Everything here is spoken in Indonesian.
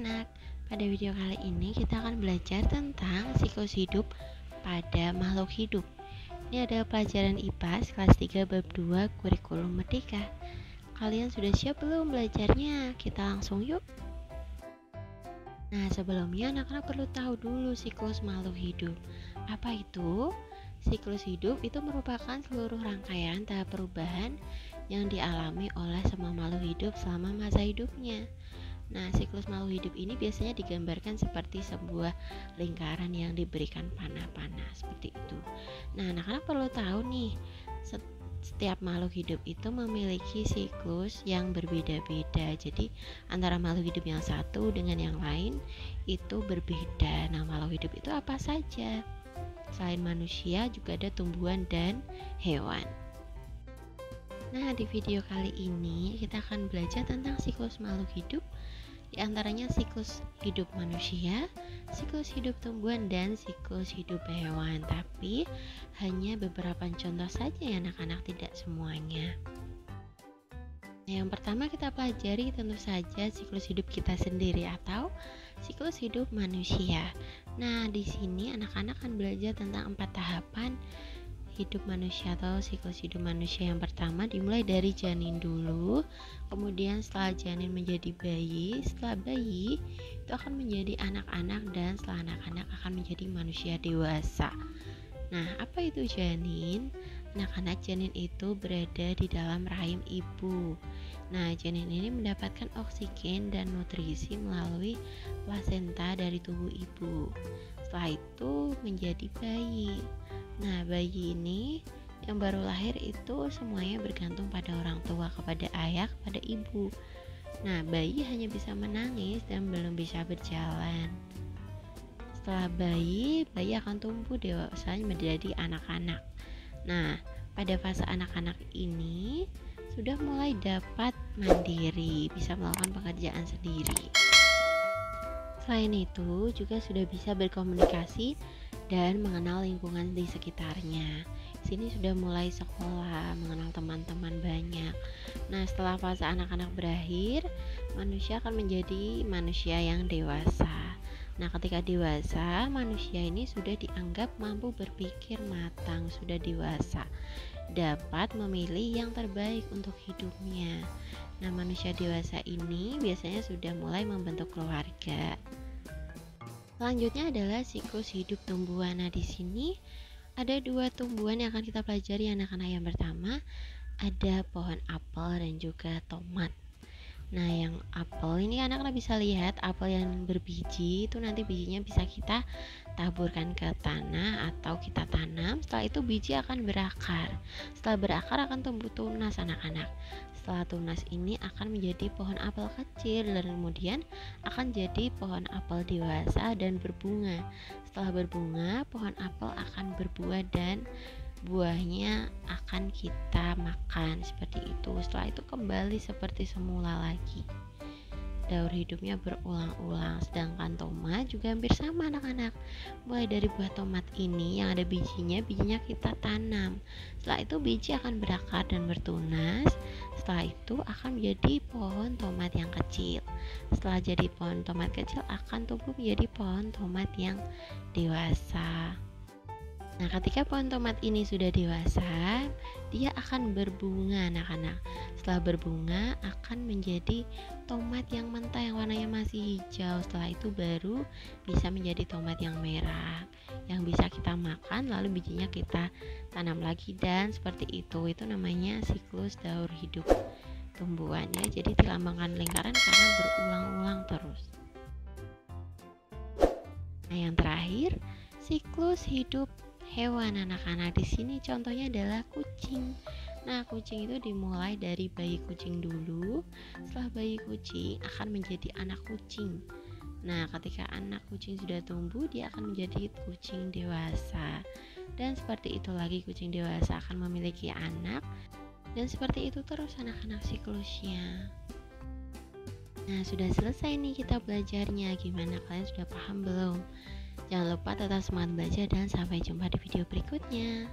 anak-anak. Pada video kali ini kita akan belajar tentang siklus hidup pada makhluk hidup. Ini ada pelajaran IPA kelas 3 bab 2 kurikulum merdeka. Kalian sudah siap belum belajarnya? Kita langsung yuk. Nah, sebelumnya anak-anak perlu tahu dulu siklus makhluk hidup. Apa itu? Siklus hidup itu merupakan seluruh rangkaian tahap perubahan yang dialami oleh semua makhluk hidup selama masa hidupnya. Nah, siklus makhluk hidup ini biasanya digambarkan seperti sebuah lingkaran yang diberikan panah-panah seperti itu. Nah, anak-anak perlu tahu nih, setiap makhluk hidup itu memiliki siklus yang berbeda-beda. Jadi, antara makhluk hidup yang satu dengan yang lain itu berbeda. Nah, makhluk hidup itu apa saja? Selain manusia, juga ada tumbuhan dan hewan. Nah, di video kali ini kita akan belajar tentang siklus makhluk hidup, di antaranya siklus hidup manusia, siklus hidup tumbuhan, dan siklus hidup hewan. Tapi hanya beberapa contoh saja ya anak-anak, tidak semuanya. Nah, yang pertama kita pelajari tentu saja siklus hidup kita sendiri atau siklus hidup manusia. Nah, di sini anak-anak akan belajar tentang 4 tahapan hidup manusia atau siklus hidup manusia. Yang pertama dimulai dari janin dulu, kemudian setelah janin menjadi bayi, setelah bayi itu akan menjadi anak-anak, dan setelah anak-anak akan menjadi manusia dewasa. Nah, apa itu janin? Anak-anak, janin itu berada di dalam rahim ibu. Nah, janin ini mendapatkan oksigen dan nutrisi melalui plasenta dari tubuh ibu. Setelah itu menjadi bayi. Nah, bayi ini yang baru lahir itu semuanya bergantung pada orang tua, kepada ayah, kepada ibu. Nah, bayi hanya bisa menangis dan belum bisa berjalan. Setelah bayi akan tumbuh dewasa menjadi anak-anak. Nah, pada fase anak-anak ini sudah mulai dapat mandiri, bisa melakukan pekerjaan sendiri. Selain itu, juga sudah bisa berkomunikasi dan mengenal lingkungan di sekitarnya. Sini sudah mulai sekolah, mengenal teman-teman banyak. Nah, setelah fase anak-anak berakhir, manusia akan menjadi manusia yang dewasa. Nah, ketika dewasa, manusia ini sudah dianggap mampu berpikir matang, sudah dewasa, dapat memilih yang terbaik untuk hidupnya. Nah, manusia dewasa ini biasanya sudah mulai membentuk keluarga. Selanjutnya adalah siklus hidup tumbuhan. Nah, di sini ada 2 tumbuhan yang akan kita pelajari anak-anak. Yang pertama ada pohon apel dan juga tomat. Nah, yang apel ini anak-anak bisa lihat, apel yang berbiji itu nanti bijinya bisa kita taburkan ke tanah atau kita tanam. Setelah itu biji akan berakar. Setelah berakar akan tumbuh tunas anak-anak. Setelah tunas ini akan menjadi pohon apel kecil dan kemudian akan jadi pohon apel dewasa dan berbunga. Setelah berbunga, pohon apel akan berbuah dan buahnya akan kita makan seperti itu. Setelah itu kembali seperti semula lagi. Daur hidupnya berulang-ulang. Sedangkan tomat juga hampir sama anak-anak. Mulai dari buah tomat ini yang ada bijinya kita tanam. Setelah itu biji akan berakar dan bertunas. Setelah itu akan menjadi pohon tomat yang kecil. Setelah jadi pohon tomat kecil akan tumbuh menjadi pohon tomat yang dewasa. Nah, ketika pohon tomat ini sudah dewasa, dia akan berbunga anak-anak. Setelah berbunga akan menjadi tomat yang mentah yang warnanya masih hijau. Setelah itu baru bisa menjadi tomat yang merah yang bisa kita makan, lalu bijinya kita tanam lagi, dan seperti itu. Itu namanya siklus daur hidup tumbuhannya. Jadi dilambangkan lingkaran karena berulang-ulang terus. Nah, yang terakhir siklus hidup hewan anak-anak. Di sini contohnya adalah kucing. Nah, kucing itu dimulai dari bayi kucing dulu. Setelah bayi kucing akan menjadi anak kucing. Nah, ketika anak kucing sudah tumbuh, dia akan menjadi kucing dewasa. Dan seperti itu lagi, kucing dewasa akan memiliki anak. Dan seperti itu terus anak-anak siklusnya. Nah, sudah selesai nih kita belajarnya. Gimana, kalian sudah paham belum? Jangan lupa tetap semangat belajar dan sampai jumpa di video berikutnya.